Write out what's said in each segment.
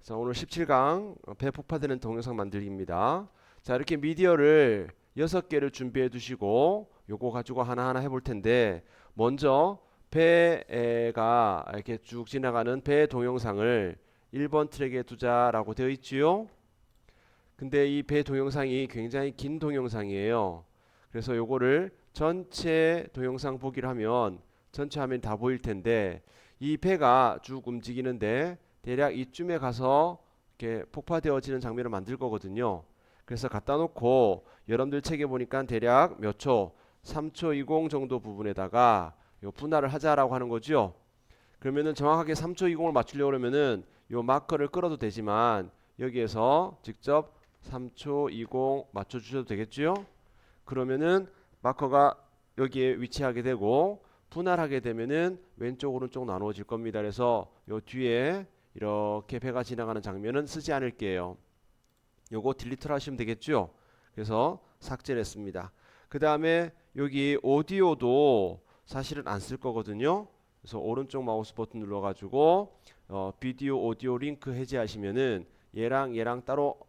자, 오늘 17강 배 폭파되는 동영상 만들기입니다. 자, 이렇게 미디어를 6개를 준비해 두시고 요거 가지고 하나하나 해볼 텐데, 먼저 배가 이렇게 쭉 지나가는 배 동영상을 1번 트랙에 두자라고 되어 있지요. 근데 이 배 동영상이 굉장히 긴 동영상이에요. 그래서 요거를 전체 동영상 보기를 하면 전체 화면이 다 보일 텐데, 이 배가 쭉 움직이는데 대략 이쯤에 가서 이렇게 폭파되어지는 장면을 만들 거거든요. 그래서 갖다 놓고 여러분들 책에 보니까 대략 몇 초, 3초 20 정도 부분에다가 요 분할을 하자라고 하는 거죠. 그러면은 정확하게 3초 20을 맞추려고 그러면은 요 마커를 끌어도 되지만 여기에서 직접 3초 20 맞춰 주셔도 되겠죠. 그러면은 마커가 여기에 위치하게 되고 분할하게 되면은 왼쪽 오른쪽 나누어질 겁니다. 그래서 요 뒤에 이렇게 배가 지나가는 장면은 쓰지 않을게요. 요거 딜리트를 하시면 되겠죠. 그래서 삭제를 했습니다. 그 다음에 여기 오디오도 사실은 안 쓸 거거든요. 그래서 오른쪽 마우스 버튼 눌러가지고 비디오 오디오 링크 해제하시면은 얘랑 따로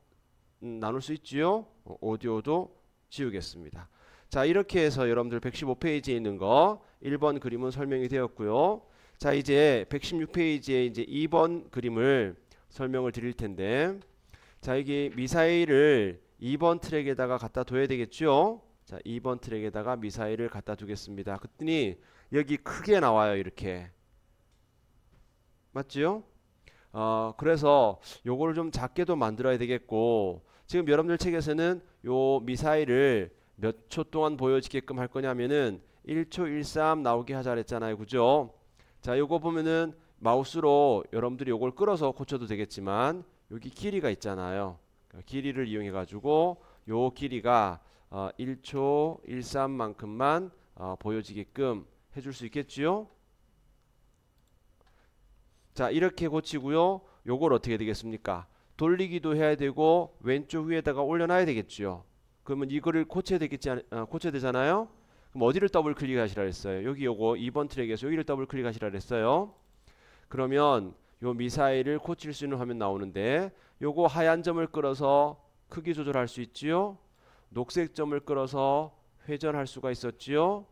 나눌 수 있지요. 오디오도 지우겠습니다. 자, 이렇게 해서 여러분들 115페이지에 있는 거 1번 그림은 설명이 되었고요. 자, 이제 116페이지에 이제 2번 그림을 설명을 드릴 텐데, 자, 이게 미사일을 2번 트랙에다가 갖다 둬야 되겠죠. 자, 2번 트랙에다가 미사일을 갖다 두겠습니다. 그랬더니 여기 크게 나와요. 이렇게. 맞죠? 그래서 요거를 좀 작게도 만들어야 되겠고, 지금 여러분들 책에서는 요 미사일을 몇 초 동안 보여지게끔 할 거냐면은 1초 13 나오게 하자 그랬잖아요. 그죠? 자, 요거 보면은 마우스로 여러분들이 요걸 끌어서 고쳐도 되겠지만 여기 길이가 있잖아요. 길이를 이용해 가지고 요 길이가 1초 13만큼만 보여지게끔 해줄 수 있겠지요? 자, 이렇게 고치고요. 요걸 어떻게 되겠습니까? 돌리기도 해야 되고 왼쪽 위에다가 올려놔야 되겠죠. 그러면 이거를 고쳐야 되잖아요. 그럼 어디를 더블 클릭하시라 했어요? 여기 요거 2번 트랙에서 여기를 더블 클릭하시라 했어요. 그러면 요 미사일을 고칠 수 있는 화면 나오는데, 요거 하얀 점을 끌어서 크기 조절할 수 있지요. 녹색 점을 끌어서 회전할 수가 있었지요.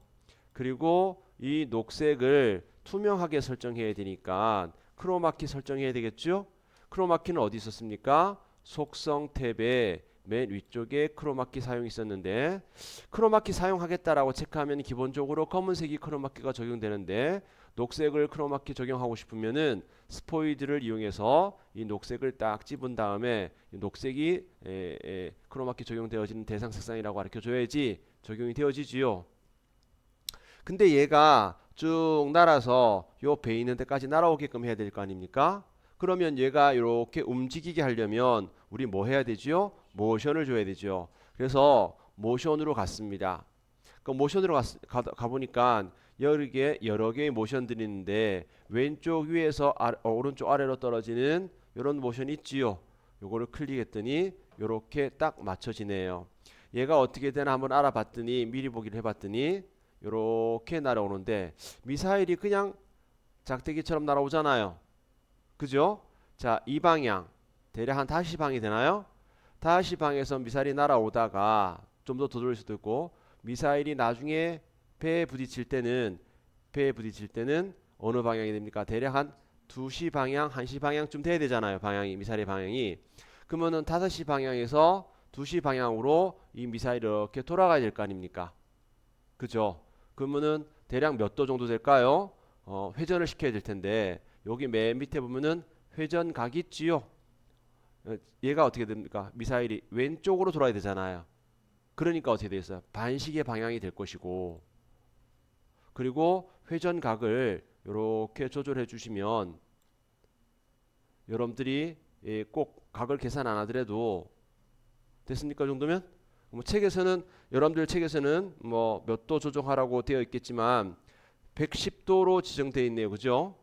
그리고 이 녹색을 투명하게 설정해야 되니까 크로마키 설정해야 되겠죠. 크로마키는 어디 있었습니까? 속성 탭에 맨 위쪽에 크로마키 사용이 있었는데, 크로마키 사용하겠다라고 체크하면 기본적으로 검은색이 크로마키가 적용되는데, 녹색을 크로마키 적용하고 싶으면은 스포이드를 이용해서 이 녹색을 딱 집은 다음에 이 녹색이 크로마키 적용되어지는 대상 색상이라고 가르쳐 줘야지 적용이 되어지지요. 근데 얘가 쭉 날아서 요 배 있는 데까지 날아오게끔 해야 될 거 아닙니까? 그러면 얘가 이렇게 움직이게 하려면 우리 뭐 해야 되지요? 모션을 줘야 되죠. 그래서 모션으로 갔습니다. 그 모션으로 가보니까 여러 개의 모션들이 있는데, 왼쪽 위에서 오른쪽 아래로 떨어지는 이런 모션이 있지요. 요거를 클릭했더니 이렇게 딱 맞춰지네요. 얘가 어떻게 되나 한번 알아봤더니, 미리 보기를 해봤더니 요렇게 날아오는데, 미사일이 그냥 작대기처럼 날아오잖아요. 그죠? 자, 이 방향 대략 한 5시 방이 되나요? 5시 방에서 미사일이 날아오다가 좀 더 돌릴 수도 있고, 미사일이 나중에 배에 부딪힐 때는 어느 방향이 됩니까? 대략 한 2시 방향, 1시 방향쯤 돼야 되잖아요. 방향이, 미사일의 방향이. 그러면은 5시 방향에서 2시 방향으로 이 미사일이 이렇게 돌아가야 될 거 아닙니까? 그죠? 그러면은 대략 몇 도 정도 될까요? 회전을 시켜야 될 텐데, 여기 맨 밑에 보면은 회전각 있지요. 얘가 어떻게 됩니까? 미사일이 왼쪽으로 돌아야 되잖아요. 그러니까 어떻게 되겠어요? 반시계 방향이 될 것이고, 그리고 회전각을 이렇게 조절해 주시면 여러분들이 꼭 각을 계산 안 하더라도 됐습니까? 이 정도면? 뭐 책에서는, 여러분들 책에서는 뭐 몇 도 조정하라고 되어 있겠지만 110도로 지정되어 있네요. 그죠?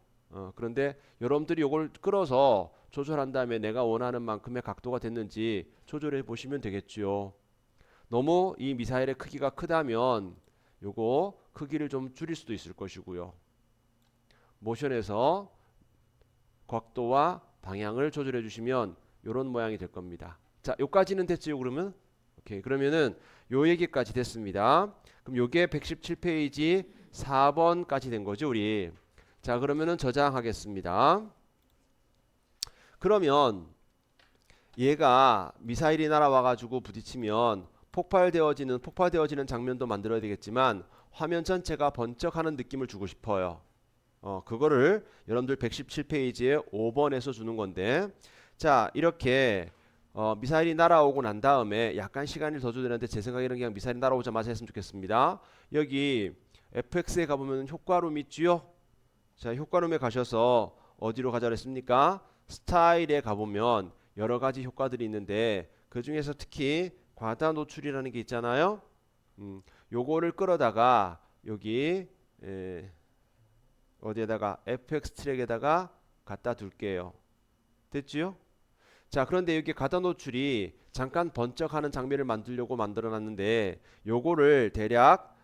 그런데 여러분들이 이걸 끌어서 조절한 다음에 내가 원하는 만큼의 각도가 됐는지 조절해 보시면 되겠지요. 너무 이 미사일의 크기가 크다면 요거 크기를 좀 줄일 수도 있을 것이고요. 모션에서 각도와 방향을 조절해 주시면 이런 모양이 될 겁니다. 자, 요까지는 됐지요, 그러면? 오케이. 그러면은 요 얘기까지 됐습니다. 그럼 요게 117페이지 4번까지 된 거죠, 우리. 자, 그러면은 저장하겠습니다. 그러면 얘가 미사일이 날아와 가지고 부딪히면 폭발되어지는 장면도 만들어야 되겠지만 화면 전체가 번쩍하는 느낌을 주고 싶어요. 그거를 여러분들 117페이지에 5번에서 주는 건데, 자, 이렇게 미사일이 날아오고 난 다음에 약간 시간을 더 줘야 되는데 제 생각에는 그냥 미사일이 날아오자마자 했으면 좋겠습니다. 여기 FX에 가보면 효과룸 있지요? 자, 효과룸에 가셔서 어디로 가자 그랬습니까? 스타일에 가보면 여러 가지 효과들이 있는데 그 중에서 특히 과다 노출이라는 게 있잖아요. 요거를 끌어다가 여기 어디에다가 FX 트랙에다가 갖다 둘게요. 됐지요? 자, 그런데 여기 가다 노출이 잠깐 번쩍하는 장면을 만들려고 만들어 놨는데 요거를 대략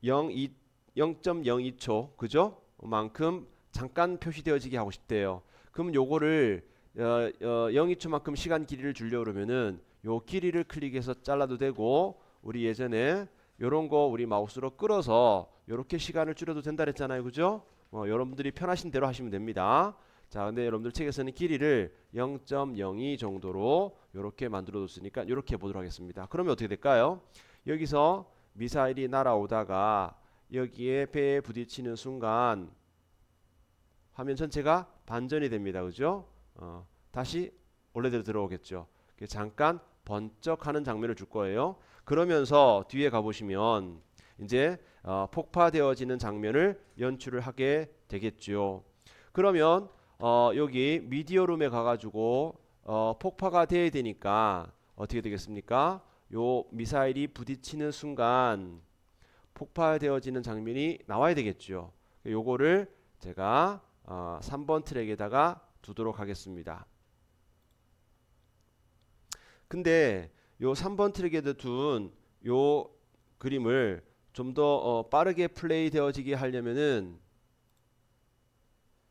0.02초 그죠? 만큼 잠깐 표시되어지게 하고 싶대요. 그럼 요거를 0.02초만큼 시간 길이를 주려고 그러면은 요 길이를 클릭해서 잘라도 되고, 우리 예전에 요런 거 우리 마우스로 끌어서 요렇게 시간을 줄여도 된다 그랬잖아요. 그죠? 여러분들이 편하신 대로 하시면 됩니다. 자, 근데 여러분들 책에서는 길이를 0.02 정도로 요렇게 만들어 뒀으니까 요렇게 보도록 하겠습니다. 그러면 어떻게 될까요? 여기서 미사일이 날아오다가 여기에 배에 부딪히는 순간 화면 전체가 반전이 됩니다. 그죠? 다시 원래대로 들어오겠죠. 잠깐 번쩍하는 장면을 줄 거예요. 그러면서 뒤에 가보시면 이제 폭파되어지는 장면을 연출을 하게 되겠죠. 그러면 여기 미디어룸에 가가지고 폭파가 돼야 되니까 어떻게 되겠습니까? 요 미사일이 부딪히는 순간 폭파되어지는 장면이 나와야 되겠죠. 요거를 제가 3번 트랙에다가 두도록 하겠습니다. 근데 요 3번 트랙에다 둔 요 그림을 좀 더 빠르게 플레이 되어지게 하려면은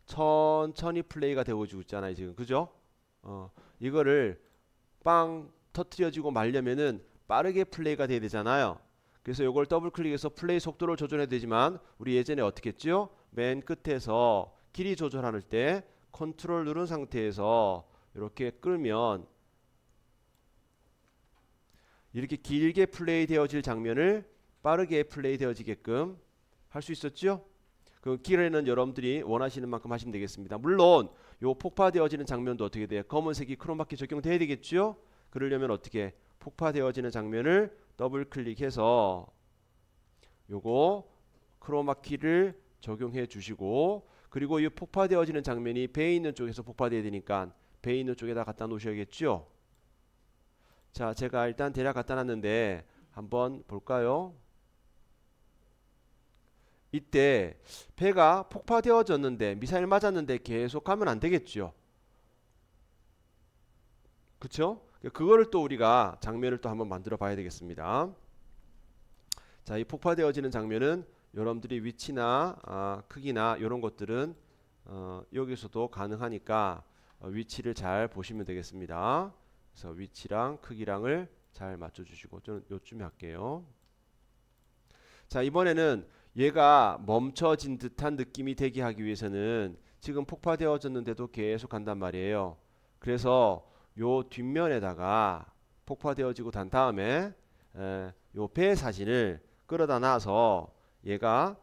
천천히 플레이가 되어지고 있잖아요, 지금. 그죠? 이거를 빵 터트려지고 말려면은 빠르게 플레이가 돼야 되잖아요. 그래서 이걸 더블 클릭해서 플레이 속도를 조절해야 되지만 우리 예전에 어떻게 했죠? 맨 끝에서 길이 조절할 때 컨트롤 누른 상태에서 이렇게 끌면 이렇게 길게 플레이 되어질 장면을 빠르게 플레이 되어지게끔 할 수 있었죠? 그 길에는 여러분들이 원하시는 만큼 하시면 되겠습니다. 물론 요 폭파되어지는 장면도 어떻게 돼요? 검은색이 크로마키 적용돼야 되겠죠? 그러려면 어떻게 폭파되어지는 장면을 더블 클릭해서 요거 크로마키를 적용해 주시고, 그리고 이 폭파되어지는 장면이 배에 있는 쪽에서 폭파되어야 되니까 배에 있는 쪽에다 갖다 놓으셔야겠죠. 자, 제가 일단 대략 갖다 놨는데 한번 볼까요? 이때 배가 폭파되어졌는데 미사일 맞았는데 계속 가면 안 되겠죠. 그쵸? 그거를 또 우리가 장면을 또 한번 만들어 봐야 되겠습니다. 자, 이 폭파되어지는 장면은 여러분들이 위치나 크기나 이런 것들은 여기서도 가능하니까 위치를 잘 보시면 되겠습니다. 그래서 위치랑 크기랑을 잘 맞춰주시고, 저는 요쯤에 할게요. 자, 이번에는 얘가 멈춰진 듯한 느낌이 되게 하기 위해서는 지금 폭파되어졌는데도 계속 간단 말이에요. 그래서 요 뒷면에다가 폭파되어지고 단 다음에 요 배 사진을 끌어다 놔서 얘가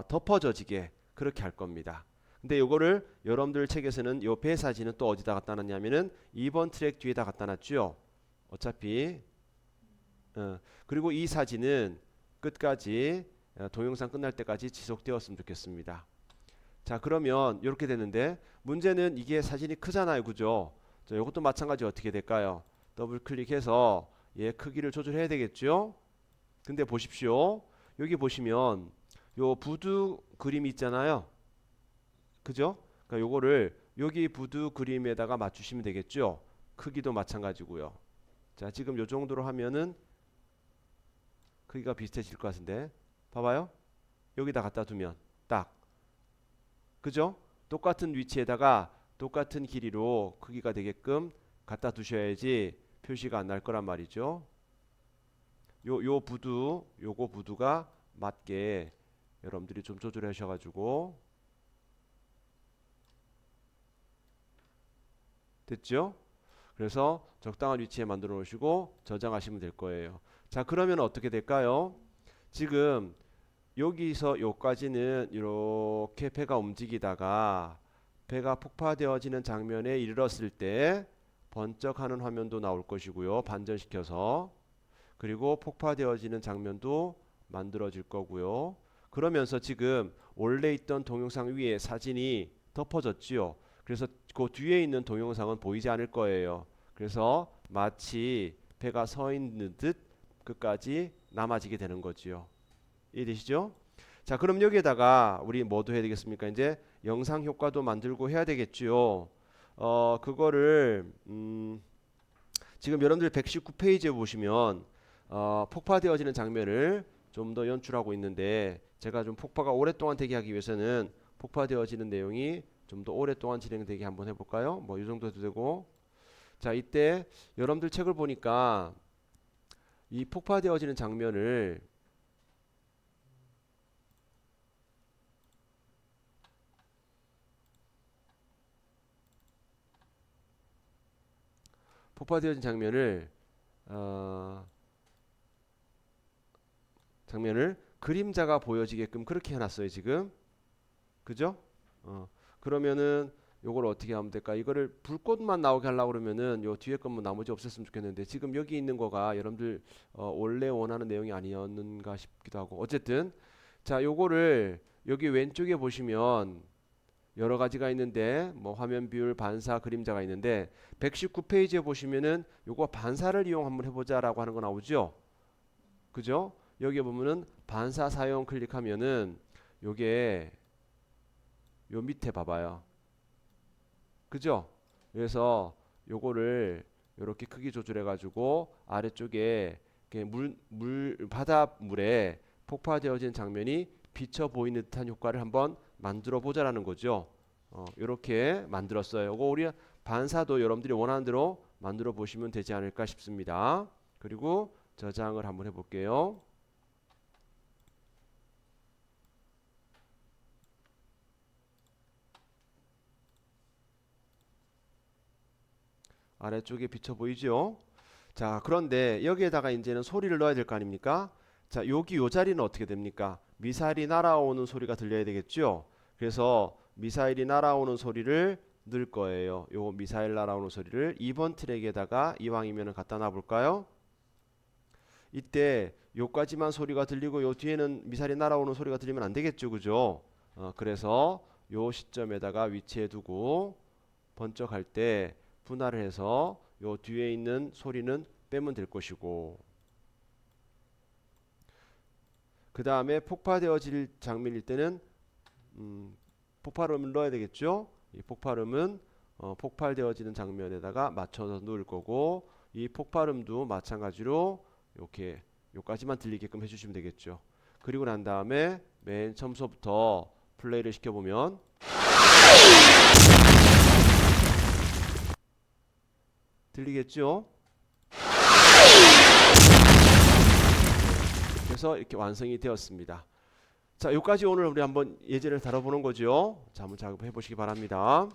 덮어져지게 그렇게 할 겁니다. 근데 요거를 여러분들 책에서는 요 배 사진은 또 어디다 갖다 놨냐면은 2번 트랙 뒤에다 갖다 놨죠. 어차피 그리고 이 사진은 끝까지 동영상 끝날 때까지 지속되었으면 좋겠습니다. 자, 그러면 이렇게 되는데 문제는 이게 사진이 크잖아요. 그죠? 자, 이것도 마찬가지 어떻게 될까요? 더블 클릭해서 얘 크기를 조절해야 되겠죠? 근데 보십시오. 여기 보시면 요 부두 그림이 있잖아요. 그죠? 그러니까 요거를 여기 부두 그림에다가 맞추시면 되겠죠? 크기도 마찬가지고요. 자, 지금 요 정도로 하면은 크기가 비슷해질 것 같은데 봐봐요. 여기다 갖다 두면 딱, 그죠? 똑같은 위치에다가 똑같은 길이로 크기가 되게끔 갖다 두셔야지 표시가 안 날 거란 말이죠. 요거 부두가 맞게 여러분들이 좀 조절해 주셔가지고 됐죠? 그래서 적당한 위치에 만들어 놓으시고 저장하시면 될 거예요. 자, 그러면 어떻게 될까요? 지금 여기서 요까지는 이렇게 배가 움직이다가 배가 폭파되어지는 장면에 이르렀을 때 번쩍하는 화면도 나올 것이고요. 반전시켜서. 그리고 폭파되어지는 장면도 만들어질 거고요. 그러면서 지금 원래 있던 동영상 위에 사진이 덮어졌지요. 그래서 그 뒤에 있는 동영상은 보이지 않을 거예요. 그래서 마치 배가 서 있는 듯 끝까지 남아지게 되는 거지요. 이해되시죠? 자, 그럼 여기에다가 우리 뭐도 해야 되겠습니까? 이제 영상 효과도 만들고 해야 되겠지요. 그거를 지금 여러분들 119페이지에 보시면 폭파되어지는 장면을 좀 더 연출하고 있는데 제가 좀 폭파가 오랫동안 되게 하기 위해서는 폭파되어지는 내용이 좀 더 오랫동안 진행되게 한번 해볼까요? 뭐 이 정도 해도 되고. 자, 이때 여러분들 책을 보니까 이 폭파되어지는 장면을 폭파되어진 장면을 그림자가 보여지게끔 그렇게 해놨어요 지금. 그죠? 그러면은 요걸 어떻게 하면 될까? 이거를 불꽃만 나오게 하려고 그러면은 요 뒤에 것만 나머지 없앴으면 좋겠는데 지금 여기 있는 거가 여러분들 원래 원하는 내용이 아니었는가 싶기도 하고. 어쨌든 자, 요거를 여기 왼쪽에 보시면 여러 가지가 있는데 뭐 화면 비율, 반사, 그림자가 있는데 119페이지에 보시면은 요거 반사를 이용 한번 해보자라고 하는 거 나오죠. 그죠? 여기에 보면은 반사 사용 클릭하면은 요게 요 밑에 봐봐요. 그죠? 그래서 요거를 요렇게 크기 조절해 가지고 아래쪽에 바닷물에 폭파되어진 장면이 비쳐 보이는 듯한 효과를 한번 만들어 보자라는 거죠. 요렇게 만들었어요. 요거 우리 반사도 여러분들이 원하는 대로 만들어 보시면 되지 않을까 싶습니다. 그리고 저장을 한번 해볼게요. 아래쪽에 비쳐 보이죠? 자, 그런데 여기에다가 이제는 소리를 넣어야 될 거 아닙니까? 자, 여기 요 자리는 어떻게 됩니까? 미사일이 날아오는 소리가 들려야 되겠죠? 그래서 미사일이 날아오는 소리를 넣을 거예요. 요 미사일 날아오는 소리를 2번 트랙에다가 이왕이면 갖다 놔 볼까요? 이때 요까지만 소리가 들리고 요 뒤에는 미사일이 날아오는 소리가 들리면 안 되겠죠, 그죠? 그래서 요 시점에다가 위치해 두고 번쩍할 때 분할을 해서 요 뒤에 있는 소리는 빼면 될 것이고, 그 다음에 폭파되어질 장면일 때는 폭발음을 넣어야 되겠죠. 이 폭발음은 폭발되어지는 장면에다가 맞춰서 넣을 거고, 이 폭발음도 마찬가지로 이렇게 요까지만 들리게끔 해주시면 되겠죠. 그리고 난 다음에 맨 처음서부터 플레이를 시켜보면 들리겠죠? 그래서 이렇게 완성이 되었습니다. 자, 여기까지 오늘 우리 한번 예제를 다뤄보는 거죠. 자, 한번 작업해 보시기 바랍니다.